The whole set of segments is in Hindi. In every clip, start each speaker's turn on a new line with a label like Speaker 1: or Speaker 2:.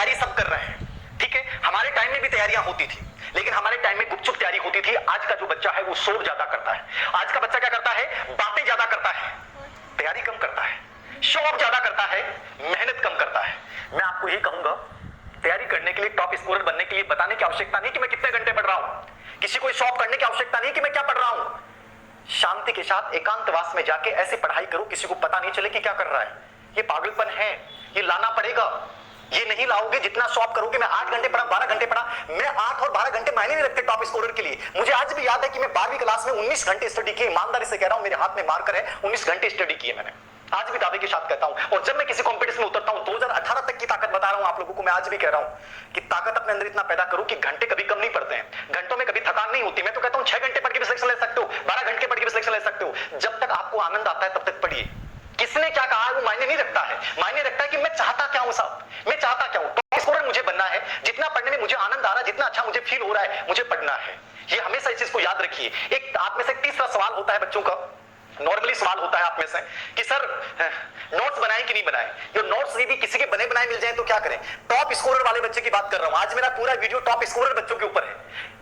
Speaker 1: तैयारी सब कर रहे हैं, ठीक है। हमारे टाइम में भी तैयारियां होती थी, लेकिन हमारे टाइम में गुपचुप तैयारी होती थी। आज का जो बच्चा है वो शोर ज्यादा करता है। आज का बच्चा क्या करता है? बातें ज्यादा करता है, तैयारी कम करता है, शो ऑफ ज्यादा करता है, मेहनत कम करता है। मैं आपको यही कहूंगा, तैयारी करने के लिए, टॉप स्कोरर बनने के लिए बताने की आवश्यकता नहीं कि मैं कितने घंटे पढ़ रहा हूं, किसी को शो ऑफ करने की आवश्यकता नहीं कि मैं क्या पढ़ रहा हूं। शांति के साथ एकांतवास में जाके ऐसी पढ़ाई करो किसी को पता नहीं चले कि क्या कर रहा है। ये पागलपन है, ये लाना पड़ेगा। ये नहीं लाओगे, जितना शो ऑफ करोगे। मैं 8 घंटे पढ़ा, 12 घंटे पढ़ा, मैं 8 और 12 घंटे मायने नहीं रखते टॉप स्कोरर के लिए। मुझे आज भी याद है कि मैं 12वीं क्लास में 19 घंटे स्टडी की, ईमानदारी से कह रहा हूं, मेरे हाथ में मार्कर है, 19 घंटे स्टडी की है मैंने, आज भी दावे के साथ कहता हूं। और जब मैं किसी कंपटीशन में उतरता हूं, 2018 तक की ताकत बता रहा हूं आप लोगों को, मैं आज भी कह रहा हूं कि ताकत अपने अंदर इतना पैदा करो कि घंटे कभी कम नहीं पड़ते हैं, घंटों में कभी थकान नहीं होती। मैं तो कहता हूं 6 घंटे पढ़ के भी सिलेक्शन ले सकते हो, 12 घंटे पढ़ के भी सिलेक्शन ले सकते हो। जब तक आपको आनंद आता है तब तक पढ़िए। किसने क्या कहा है वो मायने नहीं रखता है, मायने रखता है कि मैं चाहता क्या हूं साहब, मैं चाहता क्या हूं। टॉप स्कोरर मुझे बनना है, जितना पढ़ने में मुझे आनंद आ रहा है, जितना अच्छा मुझे फील हो रहा है, मुझे पढ़ना है। ये हमेशा इस चीज को याद रखिए। एक आप में से तीसरा सवाल होता है बच्चों का, नॉर्मली सवाल होता है आप में से कि सर नोट्स बनाए कि नहीं बनाए। जो नोट्स भी किसी के बने बनाए मिल जाए तो क्या करें। टॉप स्कोरर वाले बच्चे की बात कर रहा हूं, आज मेरा पूरा वीडियो टॉप स्कोरर बच्चों के ऊपर है।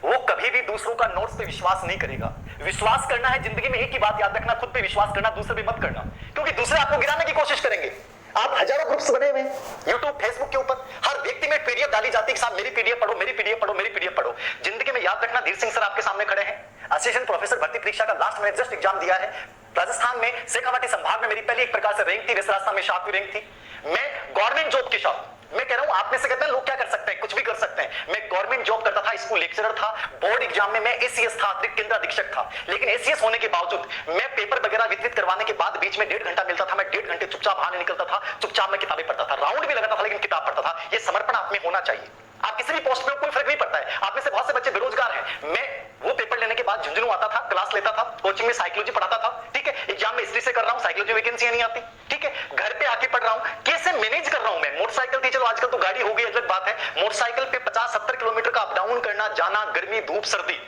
Speaker 1: वो कभी भी दूसरों का नोट्स पे विश्वास नहीं करेगा। विश्वास करना है जिंदगी में, एक ही बात याद रखना, खुद पे विश्वास करना, दूसरे पे मत करना, क्योंकि दूसरे आपको गिराने की कोशिश करेंगे। आप हजारों ग्रुप्स बने हुए यूट्यूब फेसबुक के ऊपर, हर व्यक्ति में पीडीएफ डाली जाती है कि साहब मेरी पीडीएफ पढ़ो, मेरी पीडीएफ पढ़ो, मेरी पीडीएफ पढ़ो। जिंदगी में याद रखना, धीर सिंह सर आपके सामने खड़े हैं, असिस्टेंट प्रोफेसर भर्ती परीक्षा का लास्ट में जस्ट एग्जाम दिया है। राजस्थान में शेखावाटी संभाग में मेरी पहली एक प्रकार से रैंक थी, राजस्थान में 7वीं रैंक थी। मैं गवर्नमेंट जॉब के साथ, मैं कह रहा हूं आप में से कहते हैं लोग क्या कर सकते हैं, कुछ भी कर सकते हैं। मैं गवर्नमेंट जॉब करता था, स्कूल लेक्चरर था, बोर्ड एग्जाम में मैं एसीएस था, अतिरिक्त केंद्र अधीक्षक था। लेकिन एसीएस होने के बावजूद मैं पेपर वगैरह वितरित करवाने के बाद बीच में 1.5 घंटा मिलता था, मैं 1.5 घंटे चुपचाप बाहर निकलता था, चुपचाप मैं किताबें पढ़ता था, राउंड भी लगाता था लेकिन किताब पढ़ता था। ये समर्पण आप में होना चाहिए। आप किसी भी पोस्ट में, कोई फर्क नहीं पड़ता है। आप में से बहुत से बच्चे बेरोजगार हैं। मैं वो पेपर लेने के बाद झुंझुनू आता था, क्लास लेता था, कोचिंग में साइकोलॉजी पढ़ाता था, ठीक है। एग्जाम में हिस्ट्री से कर रहा हूं, साइकोलॉजी वैकेंसी नहीं आती, ठीक है। घर पे आके पढ़ रहा हूं, कैसे मैनेज कर रहा हूं मैं। मोटरसाइकिल थी, चलो आजकल तो गाड़ी हो गई, अलग बात है। मोटरसाइकिल पे 50-70 किलोमीटर का अप डाउन करना, जाना, गर्मी, धूप, सर्दी,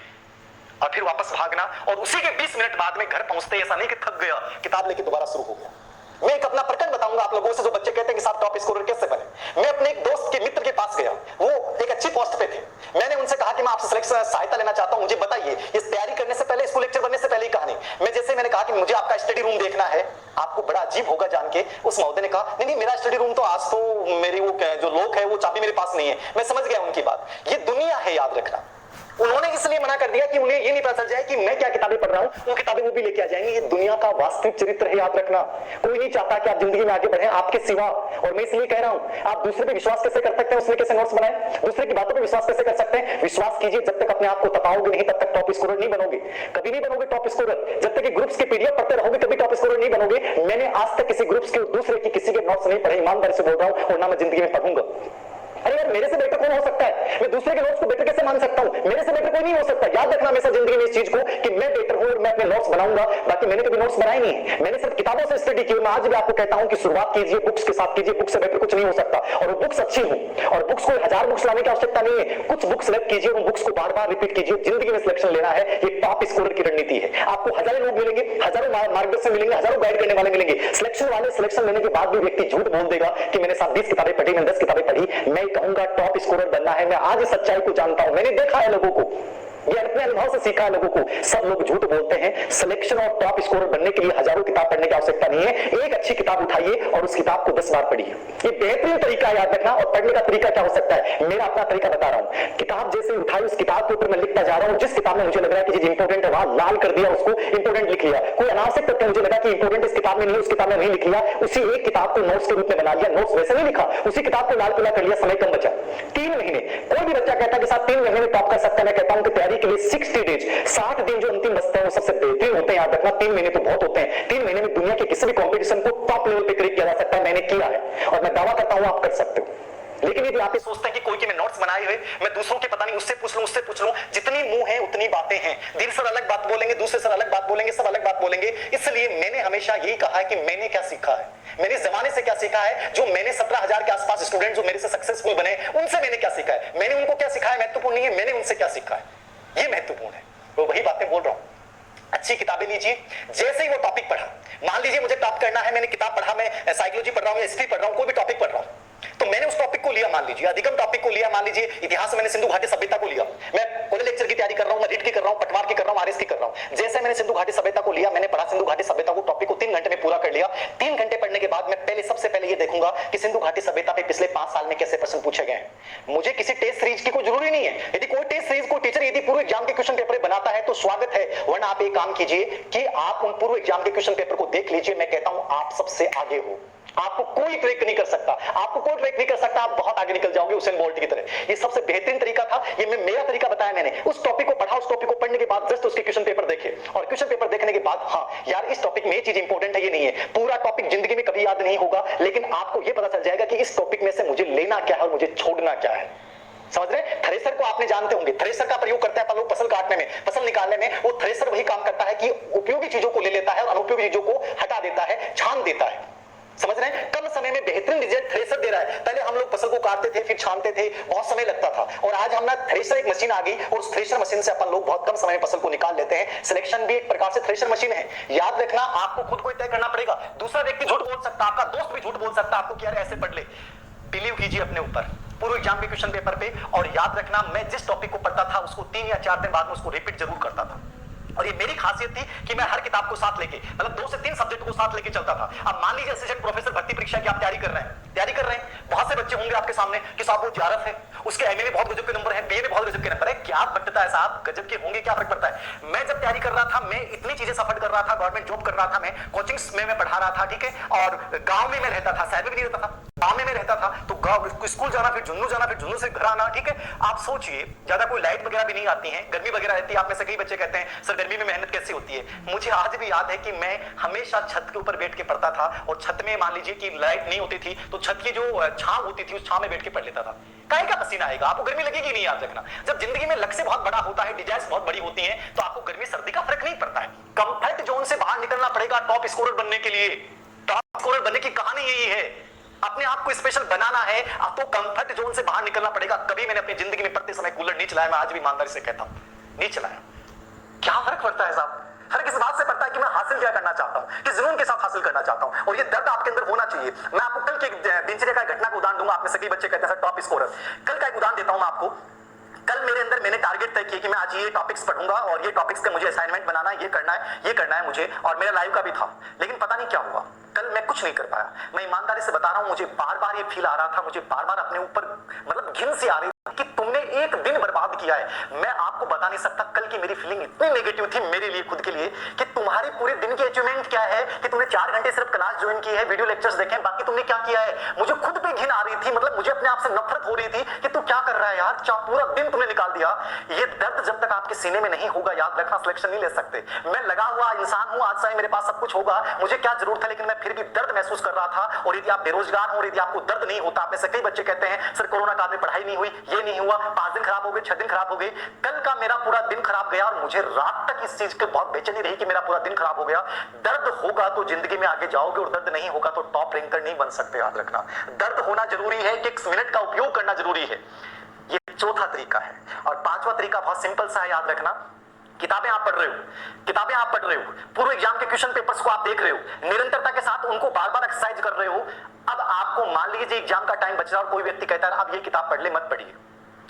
Speaker 1: और फिर वापस भागना, और उसी के 20 मिनट बाद में घर पहुंचते ऐसा नहीं कि थक गया, किताब लेके दोबारा शुरू हो गया। मैं एक अपना प्रकरण बताऊंगा आप लोगों से, जो बच्चे कहते हैं कि साहब टॉप स्कोरर कैसे बने। मैं अपने एक दोस्त के मित्र के पास गया, वो एक अच्छी पोस्ट पे थे। मैंने उनसे कहा कि मैं आपसे सिलेक्शन सहायता लेना चाहता हूं, मुझे बताइए इस तैयारी करने से पहले, स्कूल लेक्चर बनने से पहले ही कहानी। मैंने कहा कि मुझे आपका स्टडी रूम देखना है। आपको बड़ा अजीब होगा जान के, उस महोदय ने कहा नहीं मेरा स्टडी रूम तो, आज तो मेरी वो जो लोग है वो चाबी मेरे पास नहीं है। मैं समझ गया उनकी बात, ये दुनिया है, याद रखना। उन्होंने इसलिए मना कर दिया कि उन्हें ये नहीं पता चल जाए कि मैं क्या किताबें पढ़ रहा हूं, वो किताबें वो भी लेके आ जाएंगे। ये दुनिया का वास्तविक चरित्र है, याद रखना। कोई नहीं चाहता कि आप जिंदगी में आगे बढ़ें आपके सिवा। और मैं इसलिए कह रहा हूं, आप दूसरे पे विश्वास कैसे कर सकते हैं, उसने कैसे नोट्स बनाए, दूसरे की बातों पे विश्वास कैसे कर सकते हैं। विश्वास कीजिए, जब तक अपने आप को तपाओगे नहीं तब तक टॉप स्कोरर नहीं बनोगे, कभी नहीं बनोगे टॉप स्कोरर। जब तक ग्रुप्स के पीडीएफ पढ़ते रहोगे कभी टॉप स्कोरर नहीं बनोगे। मैंने आज तक किसी ग्रुप्स के, दूसरे की, किसी के नोट्स नहीं पढ़े, ईमानदारी से बोल रहा हूं, और ना मैं जिंदगी में पढ़ूंगा। अरे यार मेरे से बेटर कौन हो सकता है, मैं दूसरे के नोट्स को बेटर कैसे मान सकता हूं, मेरे से बेटर कोई नहीं हो सकता। याद रखना हमेशा जिंदगी में इस चीज को कि मैं बेटर हूं और मैं अपने नोट्स बनाऊंगा। बाकी मैंने कभी नोट्स बनाए नहीं, मैंने सिर्फ किताबों से स्टडी की। मैं आज भी आपको कहता हूं कि शुरुआत कीजिए बुक्स के साथ कीजिए, बुक्स से बेटर कुछ नहीं हो सकता। और वो बुक्स अच्छी हो, और बुक्स को 1000 बुक्स लाने की आवश्यकता नहीं है, कुछ बुक्स सेलेक्ट कीजिए, उन बुक्स को बार बार रिपीट कीजिए। जिंदगी में सिलेक्शन लेना है, ये टॉप स्कोरर की रणनीति है। आपको हजारों लोग मिलेंगे, हजारों मार्गदर्शन मिलेंगे, हजारों गाइड करने वाले मिलेंगे। सिलेक्शन वाले सिलेक्शन लेने के बाद भी व्यक्ति झूठ बोल देगा कि मैंने 20 किताबें पढ़ी, मैंने 10 किताबें पढ़ी। मैं कहूंगा टॉप स्कोरर बनना है। मैं आज सच्चाई को जानता हूं, मैंने देखा है लोगों को, ये अपने अनुभव से सीखा है लोगों को। सब लोग झूठ बोलते हैं। सिलेक्शन और टॉप स्कोरर बनने के लिए हजारों किताब पढ़ने की आवश्यकता नहीं है। एक अच्छी किताब उठाइए और उस किताब को 10 बार पढ़िए। ये बेहतरीन तरीका है, याद रखना। और पढ़ने का तरीका क्या हो सकता है, मेरा अपना तरीका बता रहा हूं। किताब जैसे उठाई, उस किताब के ऊपर मैं लिखता जा रहा हूं। जिस किताब में मुझे लग रहा है कि चीज इंपोर्टेंट है, वहां लाल कर दिया, उसको इंपोर्टेंट लिख लिया। कोई अनावश्यक तथ्य मुझे लगा कि इंपोर्टेंट इस किताब में नहीं, उस किताब में नहीं लिख लिया, उसी एक किताब को नोट्स के रूप में बना लिया। नोट्स वैसे नहीं लिखा, उसी किताब को लाल पीला कर लिया, समय कम बचा। 3 महीने, कोई भी बच्चा कहता है कि साहब 3 महीने में टॉप कर सकता है। मैं कहता हूं कि तैयारी के लिए 60 60 दिन जो अंतिम बचते हैं वो सबसे बेहतरीन होते हैं। याद रखना 3 महीने तो बहुत होते हैं। 3 महीने में दुनिया के किसी भी कंपटीशन को टॉप लेवल पे क्रिएट किया जा सकता है। मैंने किया है और मैं दावा करता हूं आप कर सकते हो। लेकिन यदि आप सोचते हैं कि कोई के मैं नोट्स बनाए हुए, मैं दूसरों के पता नहीं उससे पूछ लूं, उससे पूछ लूं, जितनी मुंह है उतनी बातें हैं। दिल सर अलग बात बोलेंगे, दूसरे सर अलग बात बोलेंगे, सब अलग बात बोलेंगे। इसलिए मैंने हमेशा यही कहा है कि मैंने क्या सीखा है, मैंने जमाने से क्या सीखा है। जो मैंने 17,000 के आसपास स्टूडेंट जो मेरे से सक्सेसफुल बने, उनसे मैंने क्या सीखा है। मैंने उनको क्या सिखाया महत्वपूर्ण नहीं है, मैंने उनसे क्या सीखा है ये महत्वपूर्ण है। तो वही बातें बोल रहा हूं। अच्छी किताबें लीजिए। जैसे ही वो टॉपिक पढ़ा, मान लीजिए मुझे टॉप करना है, मैंने किताब पढ़ा, मैं साइकोलॉजी पढ़ रहा हूं या हिस्ट्री पढ़ रहा हूं, कोई भी टॉपिक पढ़ रहा हूं, तो मैंने उस टॉपिक को लिया, मान लीजिए अधिगम टॉपिक को लिया, मान लीजिए इतिहास में मैंने सिंधु घाटी सभ्यता को लिया, मैं कॉलेज लेक्चर की तैयारी कर रहा हूं, मैं रीट की कर रहा हूं, पटवार की कर रहा हूं, आरएस की कर रहा हूं। जैसे मैंने सिंधु घाटी सभ्यता को लिया, मैंने पढ़ा सिंधु घाटी सभ्यता को, टॉपिक को 3 घंटे में पूरा कर लिया। 3 घंटे पढ़ने के बाद मैं पहले सबसे पहले ये देखूंगा कि सिंधु घाटी सभ्यता पे पिछले 5 साल में कैसे प्रश्न पूछे गए। मुझे किसी टेस्ट सीरीज की कोई जरूरी नहीं है। यदि कोई टेस्ट सीरीज को टीचर यदि पूर्व एग्जाम के क्वेश्चन पेपर बनाता है तो स्वागत है, वरना आप एक काम कीजिए कि आप उन पूर्व एग्जाम के क्वेश्चन पेपर को देख लीजिए। मैं कहता हूं आप सबसे आगे हो, आपको कोई ट्रैक नहीं कर सकता, आपको कोई ट्रैक नहीं कर सकता, आप बहुत आगे निकल जाओगे उसेन बोल्ट की तरह। ये सबसे बेहतरीन तरीका था, ये मेरा तरीका बताया मैंने। उस टॉपिक को पढ़ा, उस टॉपिक को पढ़ने के बाद जस्ट उसके क्वेश्चन पेपर देखे, और क्वेश्चन पेपर देखने के बाद हाँ यार इस टॉपिक में ये चीज इंपॉर्टेंट है, ये नहीं है। पूरा टॉपिक जिंदगी में कभी याद नहीं होगा, लेकिन आपको ये पता चल जाएगा कि इस टॉपिक में से मुझे लेना क्या है और मुझे छोड़ना क्या है। समझ रहे? थ्रेसर को आपने जानते होंगे, थ्रेसर का प्रयोग करता है लोग फसल काटने में, फसल निकालने में। वो थ्रेसर वही काम करता है कि उपयोगी चीजों को ले लेता है और अनुपयोगी चीजों को हटा देता है, छान देता है। समझ रहे हैं? कम समय में बेहतरीन रिजल्ट थ्रेसर दे रहा है। पहले हम लोग फसल को काटते थे, फिर छानते थे, बहुत समय लगता था, और आज हमारा थ्रेसर एक मशीन आ गई, और उस थ्रेसर मशीन से अपन लोग बहुत कम समय में फसल को निकाल लेते हैं। सिलेक्शन भी एक प्रकार से थ्रेसर मशीन है। याद रखना, आपको खुद को तय करना पड़ेगा। दूसरा व्यक्ति झूठ बोल सकता है, आपका दोस्त भी झूठ बोल सकता है आपको कि यार ऐसे पढ़ ले। बिलीव कीजिए अपने ऊपर, पूर्व एग्जाम के क्वेश्चन पेपर पे। और याद रखना, मैं जिस टॉपिक को पढ़ता था उसको 3 या 4 दिन बाद में उसको रिपीट जरूर करता था। और ये मेरी खासियत थी कि मैं हर किताब को साथ लेके, मतलब 2 से 3 सब्जेक्ट को साथ लेके चलता था। अब मान लीजिए असिस्टेंट प्रोफेसर भर्ती परीक्षा की आप तैयारी कर रहे हैं, बहुत से बच्चे होंगे आपके सामने कि साहब वो जेआरएफ है, उसके एमए में बहुत गजब के नंबर है, बीए में बहुत गजब के नंबर है। क्या बटता है साहब, गजब के होंगे, क्या फर्क पड़ता है। मैं जब तैयारी कर रहा था, मैं इतनी चीजें सफर कर रहा था, गवर्नमेंट जॉब कर रहा था, मैं कोचिंग्स में मैं पढ़ा रहा था, ठीक है, और गांव में मैं रहता था, शहर में भी नहीं रहता था, गांव में मैं रहता था। तो स्कूल जाना, फिर जुन्नू जाना, फिर जुन्नू से घर आना, ठीक है। आप सोचिए, ज्यादा कोई लाइट वगैरह भी नहीं आती है, गर्मी वगैरह रहती है। आप में से कई बच्चे कहते हैं सर गर्मी में मेहनत कैसे होती है। मुझे आज भी याद है कि मैं हमेशा छत के ऊपर बैठ के पढ़ता था, और छत में मान लीजिए कि लाइट नहीं होती थी तो छत की जो छांव होती थी उस छांव में बैठ के पढ़ लेता था। काहे का पसीना आएगा, आपको गर्मी लगेगी नहीं। याद रखना, जब जिंदगी में लक्ष्य बहुत बड़ा होता है, डिजायर्स बहुत बड़ी होती हैं, तो आपको गर्मी सर्दी का फर्क नहीं पड़ता है। कंफर्ट जोन से बाहर निकलना पड़ेगा टॉप स्कोरर बनने के लिए। टॉप स्कोरर बनने की कहानी यही है, अपने आप को स्पेशल बनाना है, आपको कंफर्ट जोन से बाहर निकलना पड़ेगा। कभी मैंने अपनी जिंदगी में पढ़ते समय कूलर नहीं चलाया, मैं आज भी ईमानदारी से कहता हूं, नहीं चलाया। क्या फर्क पड़ता है साहब, हर किस बात से पड़ता है कि मैं हासिल क्या करना चाहता हूं, किस जुनून के साथ हासिल करना चाहता हूं, और ये दर्द आपके अंदर होना चाहिए। मैं आपको कल के दिनचर्या का घटना का उदाहरण दूंगा। आप में से कई बच्चे कहते हैं सर टॉप स्कोरर, कल का एक उदाहरण देता हूं मैं आपको। कल मेरे अंदर मैंने टारगेट तय किया कि मैं आज ये टॉपिक्स पढ़ूंगा, और ये टॉपिक्स का मुझे असाइनमेंट बनाना है, ये करना है मुझे, और मेरा लाइव का भी था। लेकिन पता नहीं क्या हुआ, कल मैं कुछ नहीं कर पाया। मैं ईमानदारी से बता रहा हूं, मुझे बार बार ये फील आ रहा था, मुझे बार बार अपने ऊपर मतलब घिन सी आ रही थी कि तुमने एक दिन बर्बाद किया है। मैं आपको बता नहीं सकता कल की मेरी फीलिंग इतनी नेगेटिव थी मेरे लिए, खुद के लिए, कि तुम्हारी पूरे दिन की अचीवमेंट क्या है कि तुमने 4 घंटे सिर्फ क्लास ज्वाइन की है, वीडियो लेक्चर्स देखे, बाकी तुमने क्या किया है। मुझे खुद पे घिन आ रही थी, मतलब मुझे अपने आप से नफरत हो रही थी कि तू क्या कर रहा है यार, पूरा दिन तुमने निकाल दिया। ये दर्द जब तक आपके सीने में नहीं होगा, याद रखना, सिलेक्शन नहीं ले सकते। मैं लगा हुआ इंसान हूं, आज से मेरे पास सब कुछ होगा, मुझे क्या जरूरत है, लेकिन मैं फिर भी दर्द महसूस कर रहा था। और यदि आप बेरोजगार हो, यदि आपको दर्द नहीं होता, आप में से कई बच्चे कहते हैं सर कोरोना काल में पढ़ाई नहीं हुई, ये नहीं हुआ, 5 दिन खराब हो गए, 6 दिन खराब हो गए। कल का मेरा पूरा दिन खराब गया, और मुझे रात तक इस चीज के बहुत बेचैनी रही कि मेरा पूरा दिन खराब हो गया। दर्द होगा तो जिंदगी में आगे जाओगे, और दर्द नहीं होगा तो टॉप रैंकर नहीं बन सकते। याद रखना, दर्द होना जरूरी है, कि 1 मिनट का उपयोग करना जरूरी है। ये चौथा तरीका है। और 5वां तरीका बहुत सिंपल सा है, याद रखना, किताबें आप पढ़ रहे हो, पूर्व एग्जाम के क्वेश्चन पेपर्स को आप देख रहे हो, निरंतरता के साथ उनको बार बार एक्सरसाइज कर रहे हो। अब आपको मान लीजिए एग्जाम का टाइम बच रहा है और कोई व्यक्ति कहता है अब ये किताब पढ़ ले, मत पढ़िए,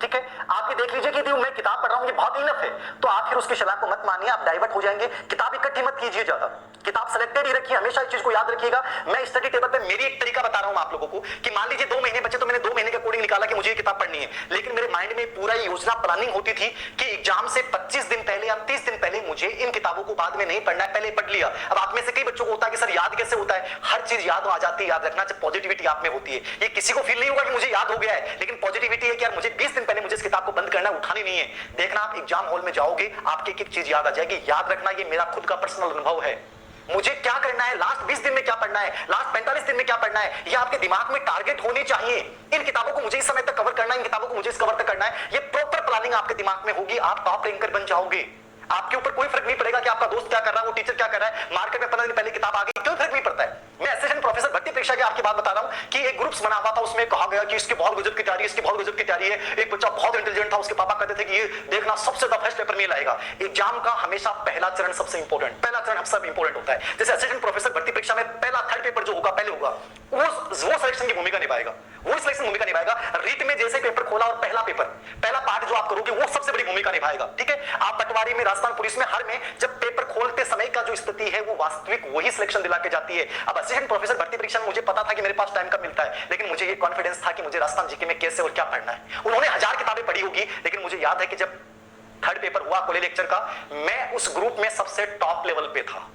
Speaker 1: ठीक है। आप ये देख लीजिए कि मैं किताब पढ़ रहा हूं, ये बहुत इनफ है, तो आप फिर उसकी सलाह को मत मानिए, आप डाइवर्ट हो जाएंगे। किताब इकट्ठी मत कीजिए ज्यादा, किताब सेलेक्टेड ही रखिए। हमेशा इस चीज को याद रखिएगा। मैं स्टडी टेबल पे मेरी एक तरीका बता रहा हूं आप लोगों को कि मान लीजिए 2 महीने बचे, तो मैंने 2 महीने का कोडिंग निकाला कि मुझे ये किताब पढ़नी है, लेकिन मेरे माइंड में पूरा योजना प्लानिंग होती थी कि एग्जाम से 25 दिन पहले या 30 दिन पहले मुझे इन किताबों को बाद में नहीं पढ़ना है, पहले पढ़ लिया। अब आप में से कई बच्चों को होता है कि सर याद कैसे होता है, हर चीज याद आ जाती है। याद रखना, जब पॉजिटिविटी आप में होती है, ये किसी को फील नहीं होगा कि मुझे याद हो गया है, लेकिन पॉजिटिविटी है कि यार मुझे 20 दिन पहले मुझे इस किताब को बंद करना, उठानी नहीं है। देखना, आप एग्जाम हॉल में जाओगे, आपकी एक एक चीज याद आ जाएगी। याद रखना, ये मेरा खुद का पर्सनल अनुभव है। मुझे क्या करना है, लास्ट 20 दिन में क्या पढ़ना है, लास्ट 45 दिन में क्या पढ़ना है, ये आपके दिमाग में टारगेट होने चाहिए। इन किताबों को मुझे इस समय तक कवर करना है, इन किताबों को मुझे इस कवर तक करना है। ये प्रॉपर प्लानिंग आपके दिमाग में होगी, आप टॉप रैंकर बन जाओगे। आपके ऊपर कोई फर्क नहीं पड़ेगा कि आपका दोस्त क्या कर रहा है, वो टीचर क्या कर रहा है, मार्केट में 15 दिन पहले किताब आ गई, कोई फर्क नहीं पड़ता है। मैं असिस्टेंट प्रोफेसर भर्ती परीक्षा की आपकी बात बता रहा हूं कि एक ग्रुप्स बना हुआ था, उसमें कहा गया कि इसकी बहुत गजब की तैयारी है, इसकी बहुत गजब की तैयारी है। एक बच्चा बहुत इंटेलिजेंट था, उसके पापा कहते थे कि ये देखना सबसे ज्यादा फर्स्ट पेपर में लाएगा। एग्जाम का हमेशा पहला चरण सबसे इंपॉर्टेंट, पहला चरण सबसे इंपॉर्टेंट होता है। जैसे असिस्टेंट प्रोफेसर भर्ती परीक्षा में पहला 3rd पेपर जो होगा पहले होगा, वो सिलेक्शन की भूमिका निभाएगा। वो सिलेक्शन भूमिका निभाएगा। रीट में जैसे पेपर खोला और पहला पार्ट जो आप करोगे वो सबसे बड़ी भूमिका निभाएगा। ठीक है, आप पटवारी में, राजस्थान पुलिस में, हर में जब पेपर खोलते समय का जो स्थिति है वो वास्तविक वही सिलेक्शन दिला के जाती है। अब असिस्टेंट प्रोफेसर भर्ती परीक्षा में मुझे पता था कि मेरे पास टाइम कम मिलता है, लेकिन मुझे ये कॉन्फिडेंस था कि मुझे राजस्थान जीके में कैसे और क्या पढ़ना है। उन्होंने 1000 किताबें पढ़ी होगी, लेकिन मुझे याद है कि जब थर्ड पेपर हुआ कॉलेज लेक्चर का, मैं उस ग्रुप में सबसे टॉप लेवल पे था।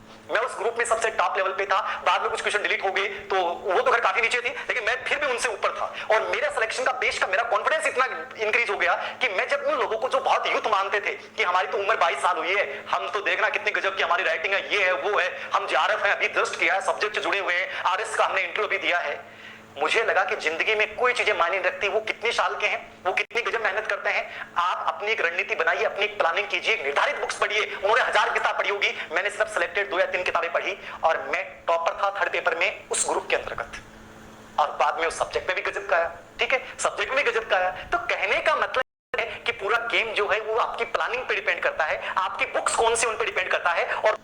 Speaker 1: बाद में कुछ क्वेश्चन डिलीट हो गए तो वो तो खैर काफी नीचे थी, लेकिन मैं फिर भी उनसे ऊपर था। और मेरा सिलेक्शन का बेस का मेरा कॉन्फिडेंस इतना इंक्रीज हो गया कि मैं जब उन लोगों को जो बहुत यूथ मानते थे कि हमारी तो उम्र 22 साल हुई है, हम तो देखना कितनी गजब की हमारी राइटिंग है, ये है वो है, हम जेआरएफ है, अभी जस्ट किया है, सब्जेक्ट से जुड़े हुए हैं, आरएस का हमने इंटरव्यू भी दिया है। मुझे लगा कि जिंदगी में कोई चीजें मायने नहीं रखती, वो कितने साल के हैं, वो कितनी गजब मेहनत करते हैं। आप अपनी एक रणनीति बनाइए, अपनी एक प्लानिंग कीजिए, निर्धारित बुक्स पढ़िए। उन्होंने 1000 किताब पढ़ी होगी, मैंने सिर्फ सिलेक्टेड 2 या 3 किताबें पढ़ी और मैं टॉपर था थर्ड पेपर में उस ग्रुप के अंतर्गत। और बाद में उस सब्जेक्ट में भी गजब का आया। ठीक है, सब्जेक्ट में गजब का आया। तो कहने का मतलब है कि पूरा गेम जो है वो आपकी प्लानिंग पे डिपेंड करता है, आपकी बुक्स कौन सी उन पे डिपेंड करता है। और